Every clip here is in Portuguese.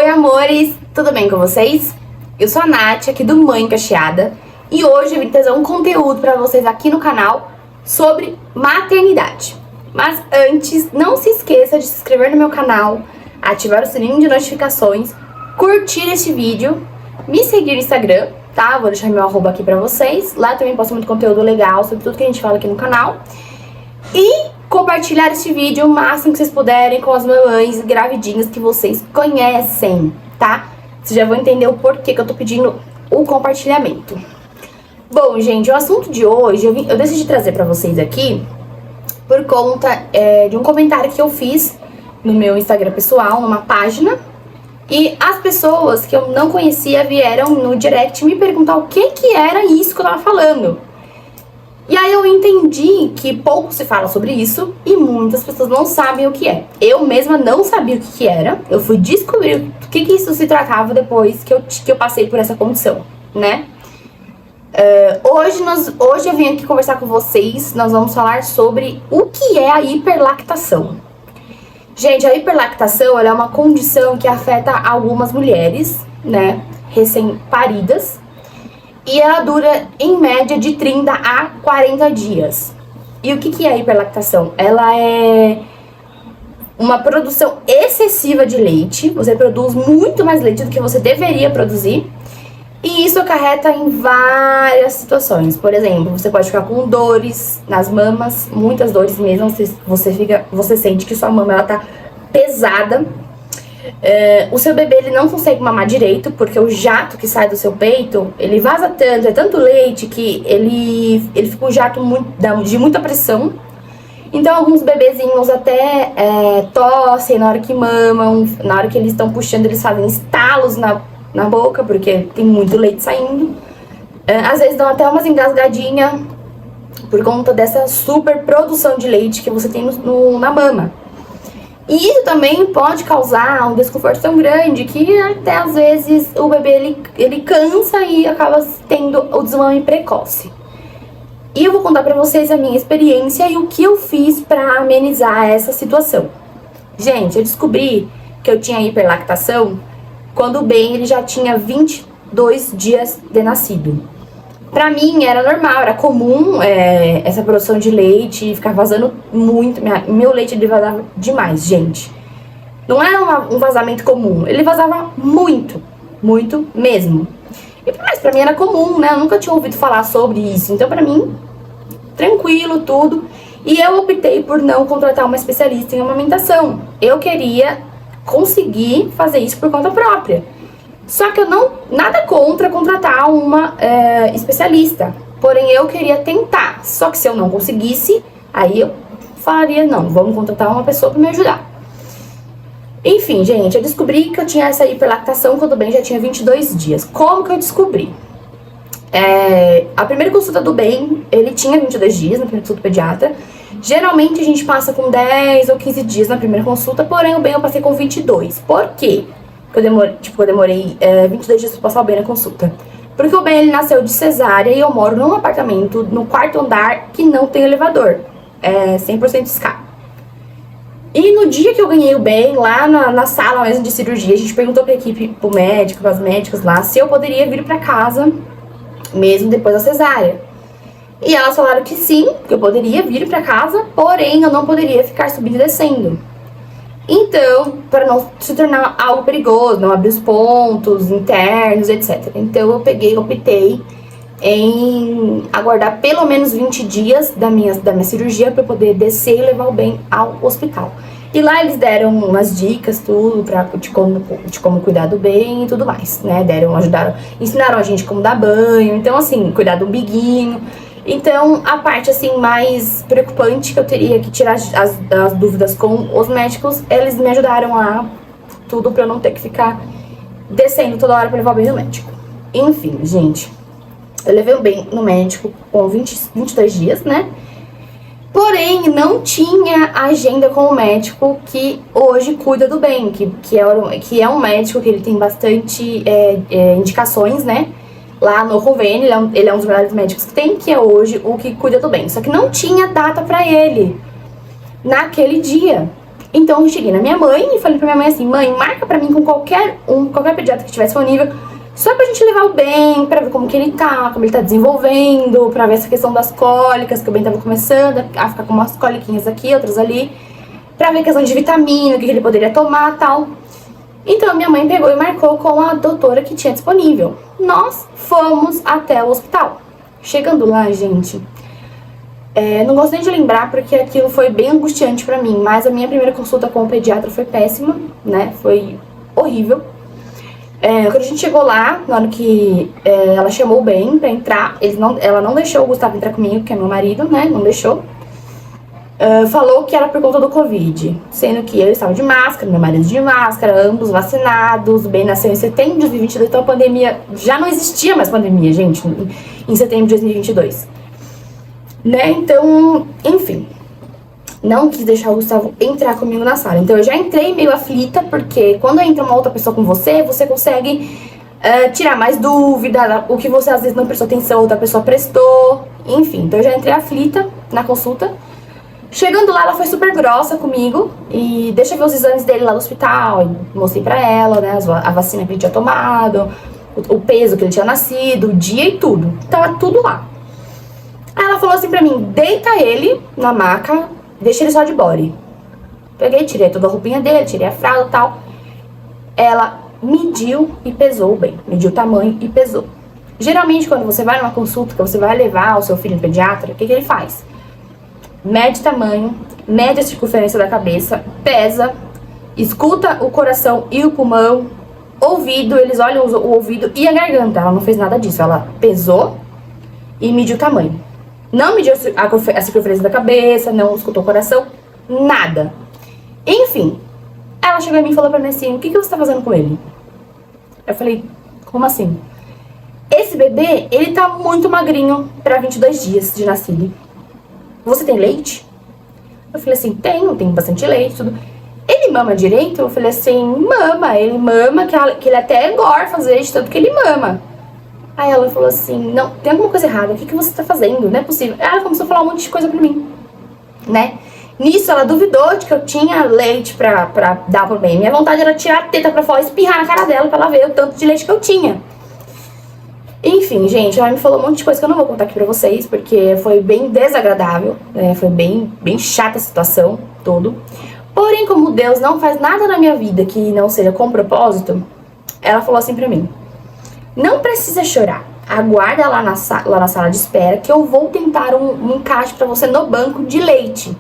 Oi, amores! Tudo bem com vocês? Eu sou a Nath, aqui do Mãe Cacheada, e hoje eu vim trazer um conteúdo pra vocês aqui no canal sobre maternidade. Mas antes, não se esqueça de se inscrever no meu canal, ativar o sininho de notificações, curtir este vídeo, me seguir no Instagram, tá? Vou deixar meu arroba aqui pra vocês. Lá também posto muito conteúdo legal sobre tudo que a gente fala aqui no canal. E compartilhar este vídeo o máximo que vocês puderem com as mamães gravidinhas que vocês conhecem, tá? Vocês já vão entender o porquê que eu tô pedindo o compartilhamento. Bom, gente, o assunto de hoje eu decidi trazer pra vocês aqui por conta de um comentário que eu fiz no meu Instagram pessoal, numa página. E as pessoas que eu não conhecia vieram no direct me perguntar o que era isso que eu tava falando. E aí eu entendi que pouco se fala sobre isso e muitas pessoas não sabem o que é. Eu mesma não sabia o que era. Eu fui descobrir o que isso se tratava depois que eu passei por essa condição, né? Hoje eu vim aqui conversar com vocês. Nós vamos falar sobre o que é a hiperlactação. Gente, a hiperlactação ela é uma condição que afeta algumas mulheres, né? Recém-paridas. E ela dura, em média, de 30 a 40 dias. E o que é a hiperlactação? Ela é uma produção excessiva de leite. Você produz muito mais leite do que você deveria produzir. E isso acarreta em várias situações. Por exemplo, você pode ficar com dores nas mamas, muitas dores mesmo. Você sente que sua mama ela tá pesada. O seu bebê ele não consegue mamar direito, porque o jato que sai do seu peito, ele vaza tanto, é tanto leite que ele fica um jato de muita pressão. Então alguns bebezinhos até tossem na hora que mamam, na hora que eles estão puxando eles fazem estalos na boca, porque tem muito leite saindo. Às vezes dão até umas engasgadinhas por conta dessa super produção de leite que você tem na mama. E isso também pode causar um desconforto tão grande que até às vezes o bebê ele cansa e acaba tendo o desmame precoce. E eu vou contar pra vocês a minha experiência e o que eu fiz pra amenizar essa situação. Gente, eu descobri que eu tinha hiperlactação quando o Ben ele já tinha 22 dias de nascido. Pra mim era normal, era comum essa produção de leite, ficar vazando muito. Meu leite ele vazava demais, gente. Não era um vazamento comum, ele vazava muito, muito mesmo. Mas pra mim era comum, né? Eu nunca tinha ouvido falar sobre isso. Então pra mim, tranquilo, tudo. E eu optei por não contratar uma especialista em amamentação. Eu queria conseguir fazer isso por conta própria. Só que nada contra contratar uma especialista. Porém, eu queria tentar. Só que se eu não conseguisse, aí eu falaria, não, vamos contratar uma pessoa para me ajudar. Enfim, gente, eu descobri que eu tinha essa hiperlactação quando o Ben já tinha 22 dias. Como que eu descobri? A primeira consulta do Ben, ele tinha 22 dias na primeira consulta do pediatra. Geralmente a gente passa com 10 ou 15 dias na primeira consulta, porém o Ben eu passei com 22. Por quê? Eu demorei 22 dias pra passar o Ben na consulta. Porque o Ben ele nasceu de cesárea e eu moro num apartamento no quarto andar que não tem elevador. 100% escada. E no dia que eu ganhei o Ben, lá na sala mesmo de cirurgia, a gente perguntou pra equipe, pro médico, pras médicas lá, se eu poderia vir pra casa mesmo depois da cesárea. E elas falaram que sim, que eu poderia vir pra casa, porém eu não poderia ficar subindo e descendo. Então, para não se tornar algo perigoso, não abrir os pontos internos, etc. Então eu optei em aguardar pelo menos 20 dias da minha cirurgia para poder descer e levar o Ben ao hospital. E lá eles deram umas dicas, tudo, de como cuidar do Ben e tudo mais, né? Ensinaram a gente como dar banho, então assim, cuidar do umbiguinho. Então, a parte, assim, mais preocupante que eu teria que tirar as dúvidas com os médicos, eles me ajudaram a tudo pra eu não ter que ficar descendo toda hora pra levar o Ben no médico. Enfim, gente, eu levei o Ben no médico com 22 dias, né? Porém, não tinha agenda com o médico que hoje cuida do Ben, que é um médico que ele tem bastante indicações, né? Lá no convênio, ele é um dos melhores médicos que tem, que é hoje o que cuida do Ben. Só que não tinha data pra ele naquele dia. Então eu cheguei na minha mãe e falei pra minha mãe assim, mãe, marca pra mim com qualquer pediatra que estiver disponível, só pra gente levar o Ben, pra ver como que ele tá, como ele tá desenvolvendo, pra ver essa questão das cólicas, que o Ben tava começando a ficar com umas coliquinhas aqui, outras ali, pra ver a questão de vitamina, o que ele poderia tomar e tal. Então minha mãe pegou e marcou com a doutora que tinha disponível. Nós fomos até o hospital. Chegando lá, gente, não gosto nem de lembrar porque aquilo foi bem angustiante pra mim, mas a minha primeira consulta com o pediatra foi péssima, né? Foi horrível. Quando a gente chegou lá, na hora que ela chamou o Ben pra entrar, ela não deixou o Gustavo entrar comigo, que é meu marido, né? Não deixou. Falou que era por conta do Covid, sendo que eu estava de máscara, meu marido de máscara, ambos vacinados. O Ben nasceu em setembro de 2022, então a pandemia, já não existia mais pandemia, gente, em setembro de 2022. Né, então, enfim, não quis deixar o Gustavo entrar comigo na sala. Então eu já entrei meio aflita, porque quando entra uma outra pessoa com você, você consegue tirar mais dúvida, o que você às vezes não prestou atenção, outra pessoa prestou, enfim. Então eu já entrei aflita na consulta. Chegando lá, ela foi super grossa comigo e deixa eu ver os exames dele lá no hospital. E mostrei pra ela, né, a vacina que ele tinha tomado, o peso que ele tinha nascido, o dia e tudo. Tava tudo lá. Aí ela falou assim pra mim, deita ele na maca, deixa ele só de body. Peguei, tirei toda a roupinha dele, tirei a fralda e tal. Ela mediu e pesou bem, mediu o tamanho e pesou. Geralmente, quando você vai numa consulta, que você vai levar o seu filho no pediatra, o que ele faz? Mede tamanho, mede a circunferência da cabeça, pesa, escuta o coração e o pulmão, ouvido, eles olham o ouvido e a garganta. Ela não fez nada disso, ela pesou e mediu o tamanho. Não mediu a circunferência da cabeça, não escutou o coração, nada. Enfim, ela chegou em mim e falou pra mim assim, o que você tá fazendo com ele? Eu falei, como assim? Esse bebê, ele tá muito magrinho pra 22 dias de nascido. Você tem leite? Eu falei assim, tenho bastante leite, tudo. Ele mama direito? Eu falei assim, mama, ele mama, que ele até engorda às vezes, tanto que ele mama. Aí ela falou assim, não, tem alguma coisa errada, o que você tá fazendo? Não é possível. Aí ela começou a falar um monte de coisa pra mim, né? Nisso ela duvidou de que eu tinha leite pra dar pro bem. Minha vontade era tirar a teta pra fora e espirrar na cara dela pra ela ver o tanto de leite que eu tinha. Enfim, gente, ela me falou um monte de coisa que eu não vou contar aqui pra vocês, porque foi bem desagradável, né? Foi bem chata a situação toda. Porém, como Deus não faz nada na minha vida que não seja com propósito, ela falou assim pra mim, não precisa chorar, aguarda lá na sala de espera que eu vou tentar um encaixe pra você no banco de leite.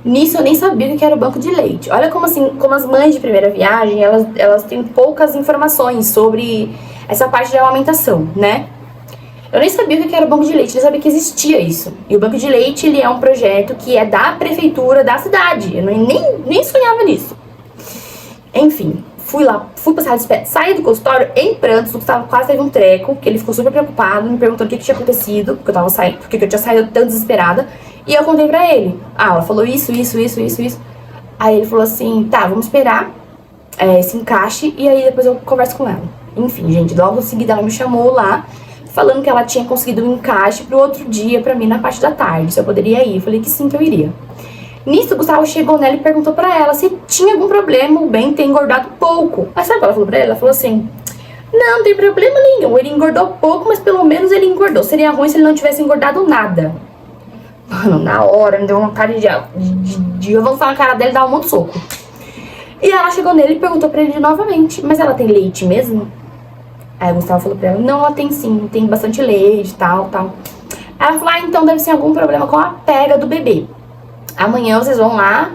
Nisso eu nem sabia o que era o banco de leite. Olha como assim, como as mães de primeira viagem, elas têm poucas informações sobre essa parte de amamentação, né? Eu nem sabia o que era o banco de leite, eu nem sabia que existia isso. E o banco de leite, ele é um projeto que é da prefeitura da cidade. Eu nem sonhava nisso. Enfim, fui pra sala de espera, saí do consultório em prantos, o Gustavo quase teve um treco, que ele ficou super preocupado, me perguntando o que tinha acontecido, porque eu tava saindo, porque eu tinha saído tão desesperada. E eu contei pra ele. Ela falou isso. Aí ele falou assim, tá, vamos esperar esse encaixe e aí depois eu converso com ela. Enfim, gente, logo em seguida ela me chamou lá, falando que ela tinha conseguido um encaixe pro outro dia pra mim na parte da tarde, se eu poderia ir. Eu falei que sim, que eu iria. Nisso, o Gustavo chegou nela e perguntou pra ela se tinha algum problema o Ben ter engordado pouco. Mas sabe o que ela falou pra ela? Ela falou assim, não tem problema nenhum, ele engordou pouco, mas pelo menos ele engordou. Seria ruim se ele não tivesse engordado nada. Mano, na hora, me deu uma cara de avançar na cara dele e dar um monte de soco. E ela chegou nele e perguntou pra ele novamente, mas ela tem leite mesmo? Aí o Gustavo falou pra ela, não, ela tem sim, tem bastante leite, tal. Ela falou, então deve ser algum problema com a pega do bebê. Amanhã vocês vão lá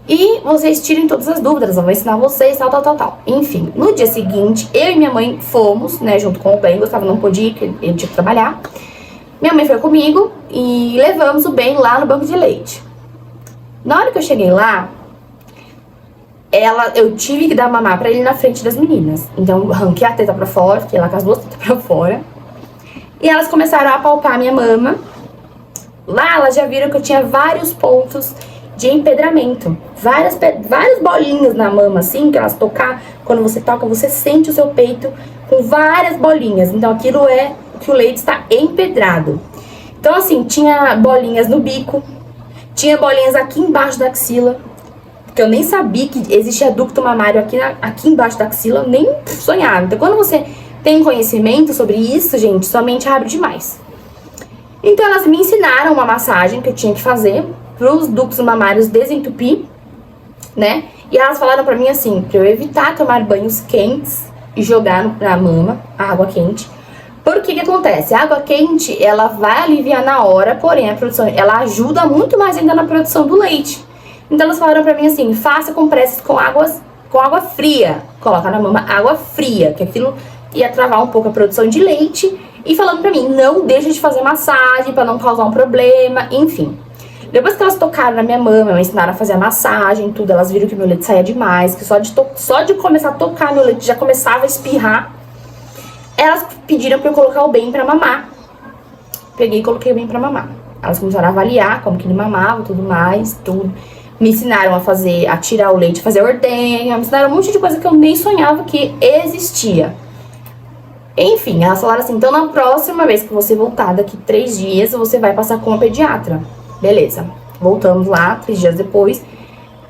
e vocês tirem todas as dúvidas, eu vou ensinar vocês, tal. Enfim, no dia seguinte, eu e minha mãe fomos, né, junto com o Ben, o Gustavo não pôde ir, porque ele tinha que trabalhar. Minha mãe foi comigo e levamos o Ben lá no banco de leite. Na hora que eu cheguei lá, eu tive que dar mamar pra ele na frente das meninas. Então eu arranquei a teta pra fora, fiquei lá com as duas tetas pra fora. E elas começaram a apalpar minha mama. Lá elas já viram que eu tinha vários pontos de empedramento. Várias bolinhas na mama, assim, que elas tocar. Quando você toca, você sente o seu peito com várias bolinhas. Então aquilo é que o leite está empedrado. Então assim, tinha bolinhas no bico, tinha bolinhas aqui embaixo da axila, porque eu nem sabia que existia ducto mamário aqui embaixo da axila, eu nem sonhava. Então, quando você tem conhecimento sobre isso, gente, sua mente abre demais. Então, elas me ensinaram uma massagem que eu tinha que fazer pros ductos mamários desentupir, né? E elas falaram pra mim assim, pra eu evitar tomar banhos quentes e jogar na mama a água quente. Porque que acontece? A água quente, ela vai aliviar na hora, porém a produção, ela ajuda muito mais ainda na produção do leite. Então elas falaram pra mim assim, faça compressos com água fria. Coloca na mama água fria, que aquilo ia travar um pouco a produção de leite. E falando pra mim, não deixe de fazer massagem pra não causar um problema, enfim. Depois que elas tocaram na minha mama, me ensinaram a fazer a massagem, tudo, elas viram que meu leite saía demais, que só de começar a tocar meu leite já começava a espirrar. Elas pediram pra eu colocar o bem pra mamar. Peguei e coloquei o bem pra mamar. Elas começaram a avaliar como que ele mamava, tudo mais, tudo. Me ensinaram a tirar o leite, fazer ordenha, me ensinaram um monte de coisa que eu nem sonhava que existia. Enfim, elas falaram assim, então na próxima vez que você voltar, daqui 3 dias, você vai passar com a pediatra. Beleza, voltamos lá, 3 dias depois,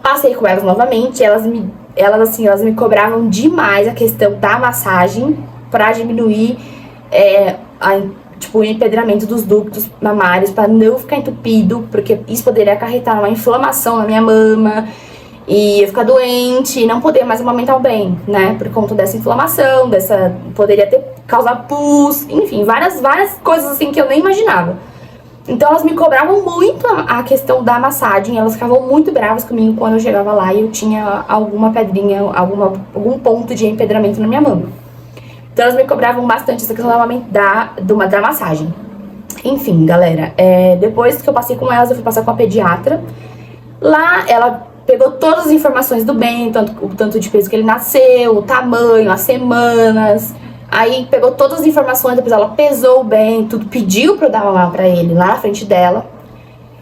passei com elas novamente, elas me cobravam demais a questão da massagem pra diminuir o empedramento dos ductos mamários, pra não ficar entupido, porque isso poderia acarretar uma inflamação na minha mama, e eu ficar doente, e não poder mais amamentar o bem, né, por conta dessa inflamação, poderia causar pus, enfim, várias coisas assim que eu nem imaginava. Então elas me cobravam muito a questão da massagem, elas ficavam muito bravas comigo quando eu chegava lá e eu tinha alguma pedrinha, algum ponto de empedramento na minha mama. Então elas me cobravam bastante essa questão da massagem. Enfim, galera, depois que eu passei com elas, eu fui passar com a pediatra. Lá ela pegou todas as informações do bem, o tanto de peso que ele nasceu, o tamanho, as semanas. Aí pegou todas as informações, depois ela pesou bem, tudo, pediu pra eu dar mamar pra ele lá na frente dela.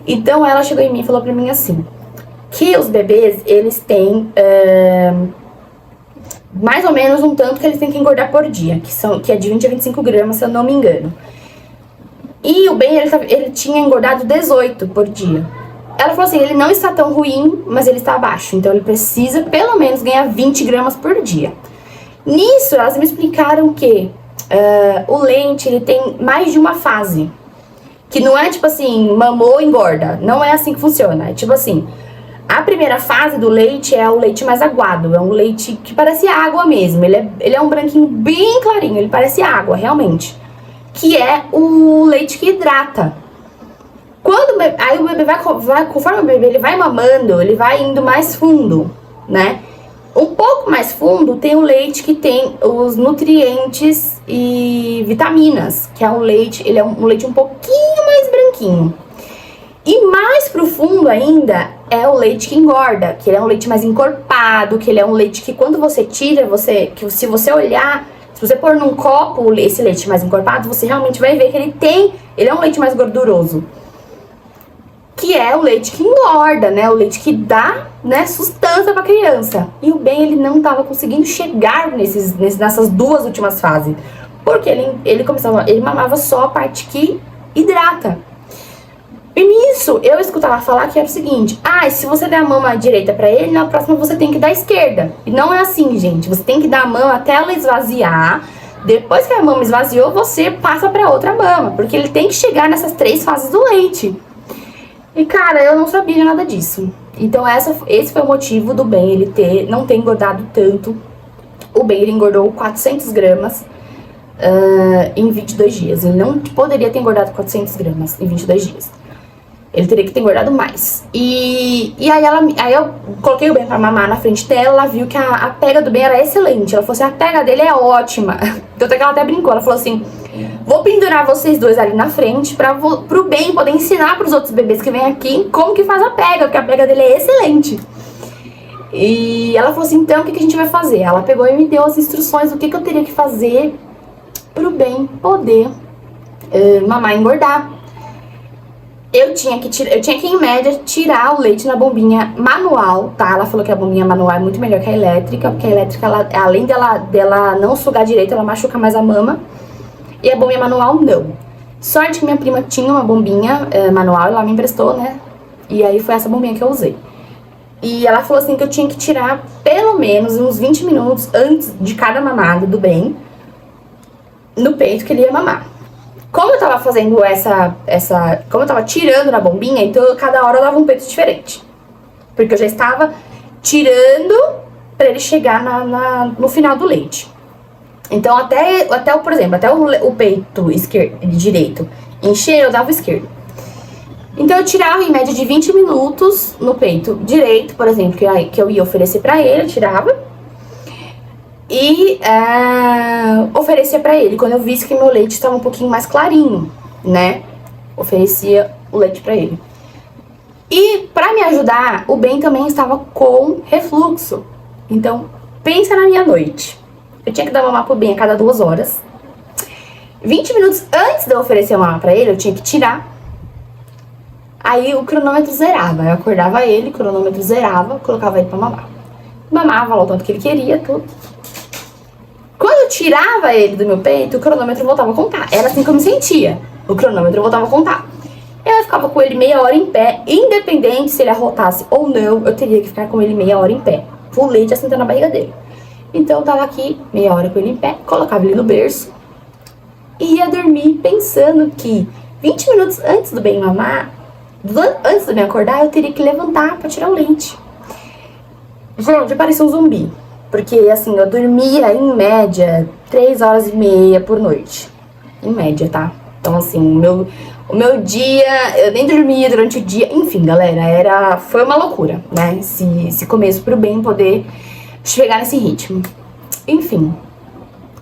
Então ela chegou em mim e falou pra mim assim, que os bebês, eles têm mais ou menos um tanto que eles têm que engordar por dia, que é de 20 a 25 gramas, se eu não me engano. E o Ben, ele tinha engordado 18 por dia. Ela falou assim, ele não está tão ruim, mas ele está abaixo, então ele precisa pelo menos ganhar 20 gramas por dia. Nisso, elas me explicaram que o leite, ele tem mais de uma fase. Que não é tipo assim, mamou, engorda. Não é assim que funciona. É tipo assim, a primeira fase do leite é o leite mais aguado. É um leite que parece água mesmo. Ele é um branquinho bem clarinho, ele parece água, realmente. Que é o leite que hidrata. Aí o bebê conforme o bebê ele vai mamando, ele vai indo mais fundo, né? Um pouco mais fundo tem o leite que tem os nutrientes e vitaminas, que é um leite, ele é um leite um pouquinho mais branquinho. E mais profundo ainda é o leite que engorda, que ele é um leite mais encorpado, que ele é um leite que quando você tira, que se você olhar, se você pôr num copo esse leite mais encorpado, você realmente vai ver que ele é um leite mais gorduroso. Que é o leite que engorda, né? O leite que dá, né, sustância pra criança. E o Ben, ele não tava conseguindo chegar nessas 2 últimas fases. Porque ele mamava só a parte que hidrata. E nisso, eu escutava falar que era o seguinte, se você der a mão à direita pra ele, na próxima você tem que dar a esquerda. E não é assim, gente. Você tem que dar a mão até ela esvaziar. Depois que a mama esvaziou, você passa pra outra mama. Porque ele tem que chegar nessas 3 fases do leite. E, cara, eu não sabia de nada disso. Então, esse foi o motivo do Ben, ele não ter engordado tanto. O Ben, ele engordou 400 gramas em 22 dias. Ele não poderia ter engordado 400 gramas em 22 dias. Ele teria que ter engordado mais. E aí eu coloquei o Ben pra mamar na frente dela. Ela viu que a pega do Ben era excelente. Ela falou assim, a pega dele é ótima. Tanto é que ela até brincou. Ela falou assim, vou pendurar vocês 2 ali na frente pro Ben poder ensinar pros outros bebês que vêm aqui como que faz a pega, porque a pega dele é excelente. E ela falou assim, então o que a gente vai fazer? Ela pegou e me deu as instruções do que eu teria que fazer pro Ben poder mamar e engordar. Eu tinha que, em média, tirar o leite na bombinha manual, tá? Ela falou que a bombinha manual é muito melhor que a elétrica, porque a elétrica, além dela não sugar direito, ela machuca mais a mama. E a bombinha manual, não. Sorte que minha prima tinha uma bombinha manual, ela me emprestou, né? E aí foi essa bombinha que eu usei. E ela falou assim que eu tinha que tirar pelo menos uns 20 minutos antes de cada mamada do bem no peito que ele ia mamar. Como eu tava fazendo como eu tava tirando na bombinha, então cada hora eu dava um peito diferente. Porque eu já estava tirando pra ele chegar no final do leite. Então por exemplo, até o peito direito encher, eu dava o esquerdo. Então eu tirava em média de 20 minutos no peito direito, por exemplo, que eu ia oferecer pra ele, eu tirava. E oferecia pra ele, quando eu visse que meu leite estava um pouquinho mais clarinho, né? Oferecia o leite pra ele. E pra me ajudar, o Ben também estava com refluxo. Então, pensa na minha noite. Eu tinha que dar mamar pro Ben a cada 2 horas. 20 minutos antes de eu oferecer a mamar pra ele, eu tinha que tirar. Aí o cronômetro zerava. Eu acordava ele, o cronômetro zerava, colocava ele pra mamar. Mamava lá o tanto que ele queria, tudo. Quando eu tirava ele do meu peito, o cronômetro voltava a contar. Era assim que eu me sentia. O cronômetro voltava a contar. Eu ficava com ele meia hora em pé, independente se ele arrotasse ou não, eu teria que ficar com ele meia hora em pé. O leite assentando na barriga dele. Então eu tava aqui, meia hora com ele em pé, colocava ele no berço e ia dormir pensando que 20 minutos antes do bem mamar, antes de me acordar, eu teria que levantar pra tirar o leite. Gente, parecia um zumbi. Porque, assim, eu dormia, em média, 3 horas e meia por noite. Em média, tá? Então, assim, o meu dia, eu nem dormia durante o dia. Enfim, galera, foi uma loucura, né? Esse começo pro bem poder chegar nesse ritmo. Enfim,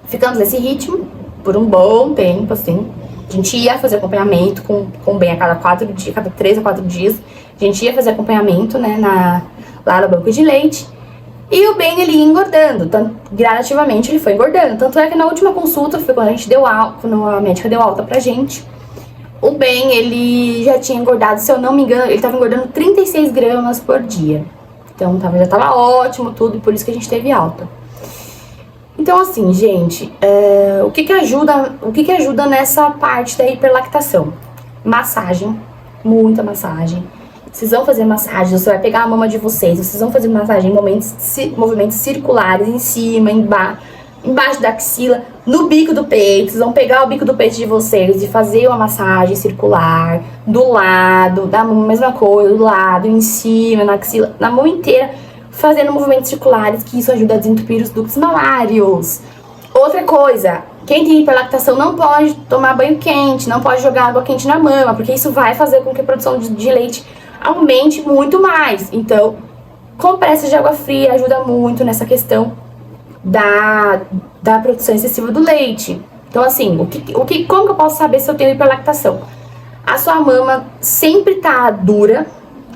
ficamos nesse ritmo por um bom tempo, assim. A gente ia fazer acompanhamento com o bem a cada 4 dias, cada 3 a 4 dias. A gente ia fazer acompanhamento, né, lá no banco de leite. E o Ben, ele ia engordando, gradativamente ele foi engordando. Tanto é que na última consulta, foi quando a gente deu alta, quando a médica deu alta pra gente, o Ben, ele já tinha engordado, se eu não me engano, ele tava engordando 36 gramas por dia. Então já tava ótimo tudo, e por isso que a gente teve alta. Então assim, gente, o que que ajuda nessa parte da hiperlactação? Massagem, muita massagem. Vocês vão fazer massagem, você vai pegar a mama de vocês vão fazer massagem em movimentos circulares, em cima, embaixo da axila, no bico do peito. Vocês vão pegar o bico do peito de vocês e fazer uma massagem circular, do lado, da mão, mesma coisa, do lado, em cima, na axila, na mão inteira, fazendo movimentos circulares, que isso ajuda a desentupir os ductos mamários. Outra coisa, quem tem hiperlactação não pode tomar banho quente, não pode jogar água quente na mama, porque isso vai fazer com que a produção de leite aumente muito mais. Então, compressas de água fria ajuda muito nessa questão da produção excessiva do leite. Então, assim, como que eu posso saber se eu tenho hiperlactação? A sua mama sempre tá dura,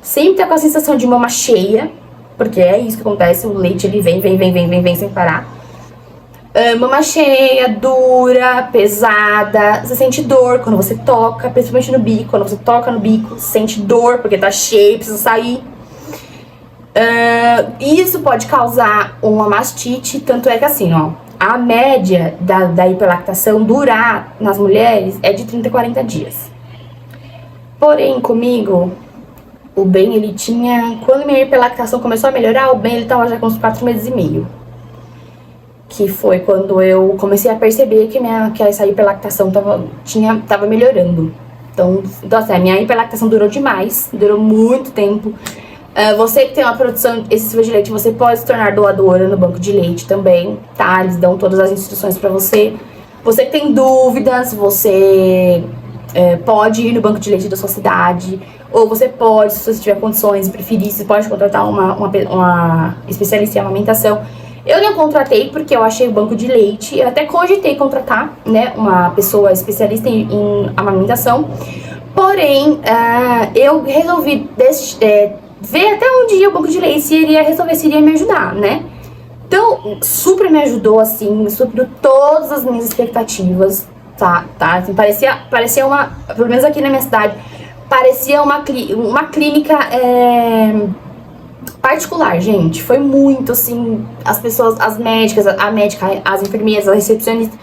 sempre tá com a sensação de mama cheia, porque é isso que acontece, o leite ele vem sem parar. Mama cheia, dura, pesada, você sente dor quando você toca, principalmente no bico. Quando você toca no bico, você sente dor porque tá cheio, precisa sair. Isso pode causar uma mastite, tanto é que assim, ó, a média da hiperlactação durar nas mulheres é de 30 a 40 dias. Porém, comigo, o Ben, ele tinha, quando minha hiperlactação começou a melhorar, o Ben, ele tava já com uns 4 meses e meio. Que foi quando eu comecei a perceber que essa hiperlactação tava melhorando. Então assim, a minha hiperlactação durou demais, durou muito tempo. Você que tem uma produção excessiva de leite, você pode se tornar doadora no banco de leite também, tá? Eles dão todas as instruções pra você. Você que tem dúvidas, você pode ir no banco de leite da sua cidade. Ou você pode, se você tiver condições e preferir, você pode contratar uma especialista em amamentação. Eu não contratei porque eu achei o banco de leite, eu até cogitei contratar, né, uma pessoa especialista em amamentação, porém, eu resolvi ver até um dia o banco de leite se iria me ajudar, né. Então, super me ajudou, assim, supriu todas as minhas expectativas, tá, assim, parecia uma, pelo menos aqui na minha cidade, parecia uma clínica, particular, gente. Foi muito, assim, as pessoas, as médicas, a médica, as enfermeiras, as recepcionistas,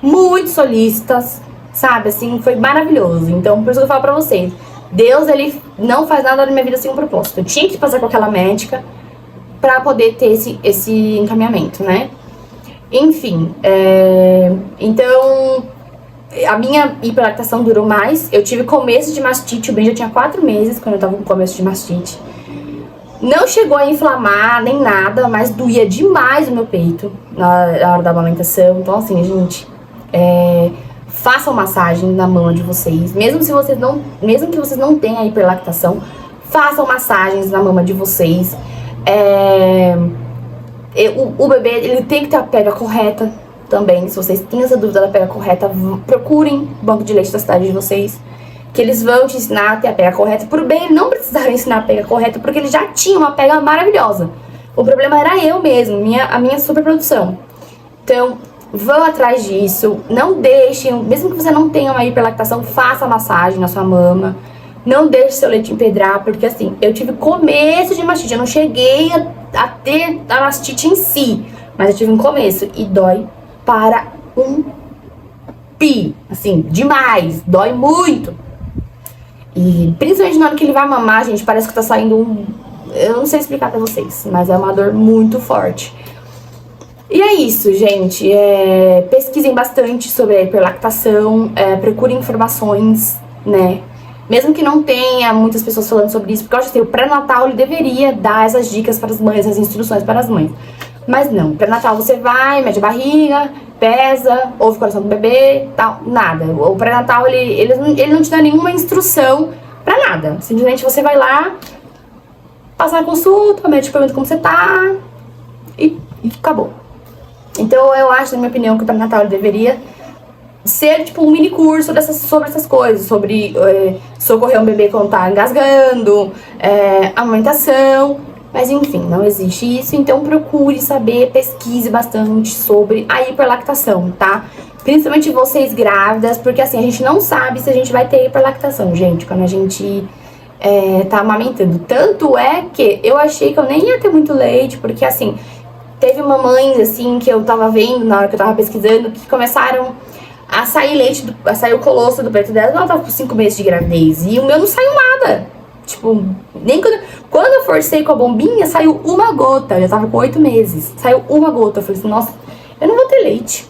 muito solícitas, sabe, assim, foi maravilhoso. Então, por isso que eu falo pra vocês, Deus, ele não faz nada na minha vida sem um propósito. Eu tinha que passar com aquela médica pra poder ter esse encaminhamento, né? Enfim, então a minha hiperlactação durou mais. Eu tive começo de mastite, o Ben já tinha 4 meses quando eu tava com começo de mastite. Não chegou a inflamar nem nada, mas doía demais o meu peito na hora da amamentação. Então assim, gente, façam massagem na mama de vocês. Mesmo que vocês não tenham a hiperlactação, façam massagens na mama de vocês. O bebê, ele tem que ter a pega correta também. Se vocês têm essa dúvida da pega correta, procurem o banco de leite da cidade de vocês, que eles vão te ensinar a ter a pega correta. Por bem, eles não precisaram ensinar a pega correta, porque eles já tinham uma pega maravilhosa. O problema era eu mesmo, a minha superprodução. Então, vão atrás disso. Não deixem, mesmo que você não tenha uma hiperlactação, faça massagem na sua mama. Não deixe seu leite empedrar, porque assim, eu tive começo de mastite. Eu não cheguei a ter a mastite em si, mas eu tive um começo e dói para um pi, assim, demais, dói muito. E principalmente na hora que ele vai mamar, gente, parece que tá saindo eu não sei explicar pra vocês, mas é uma dor muito forte. E é isso, gente, pesquisem bastante sobre a hiperlactação, procurem informações, né? Mesmo que não tenha muitas pessoas falando sobre isso, porque eu acho que o pré-natal ele deveria dar essas dicas para as mães, as instruções para as mães. Mas não, pré-natal você vai, mede a barriga, pesa, ouve o coração do bebê, tal, nada. O pré-natal ele não te dá nenhuma instrução pra nada. Simplesmente você vai lá, passa na consulta, o médico pergunta como você tá e acabou. Então eu acho, na minha opinião, que o pré-natal deveria ser tipo um mini curso sobre essas coisas, sobre socorrer um bebê quando tá engasgando, amamentação. Mas enfim, não existe isso, então procure saber, pesquise bastante sobre a hiperlactação, tá? Principalmente vocês grávidas, porque assim, a gente não sabe se a gente vai ter hiperlactação, gente, quando a gente tá amamentando. Tanto é que eu achei que eu nem ia ter muito leite, porque assim, teve mamães assim que eu tava vendo na hora que eu tava pesquisando, que começaram a sair leite, a sair o colosso do peito dela, ela tava com 5 meses de gravidez, e o meu não saiu nada. Tipo, nem quando eu forcei com a bombinha, saiu uma gota. Eu já tava com 8 meses. Saiu uma gota. Eu falei assim, nossa, eu não vou ter leite.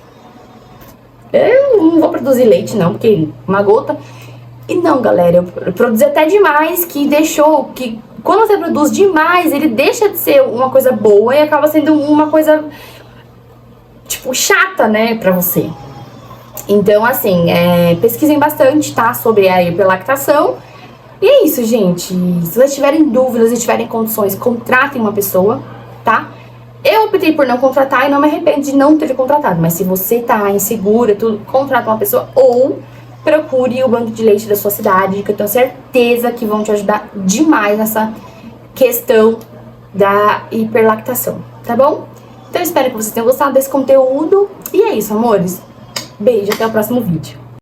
Eu não vou produzir leite, não, porque uma gota. E não, galera, eu produzi até demais, que deixou, que quando você produz demais, ele deixa de ser uma coisa boa e acaba sendo uma coisa, tipo, chata, né, pra você. Então, assim, pesquisem bastante, tá, sobre a hiperlactação. E é isso, gente. Se vocês tiverem dúvidas e tiverem condições, contratem uma pessoa, tá? Eu optei por não contratar e não me arrependo de não ter contratado. Mas se você tá insegura, tudo, contrata uma pessoa ou procure o banco de leite da sua cidade, que eu tenho certeza que vão te ajudar demais nessa questão da hiperlactação, tá bom? Então eu espero que vocês tenham gostado desse conteúdo. E é isso, amores. Beijo, até o próximo vídeo.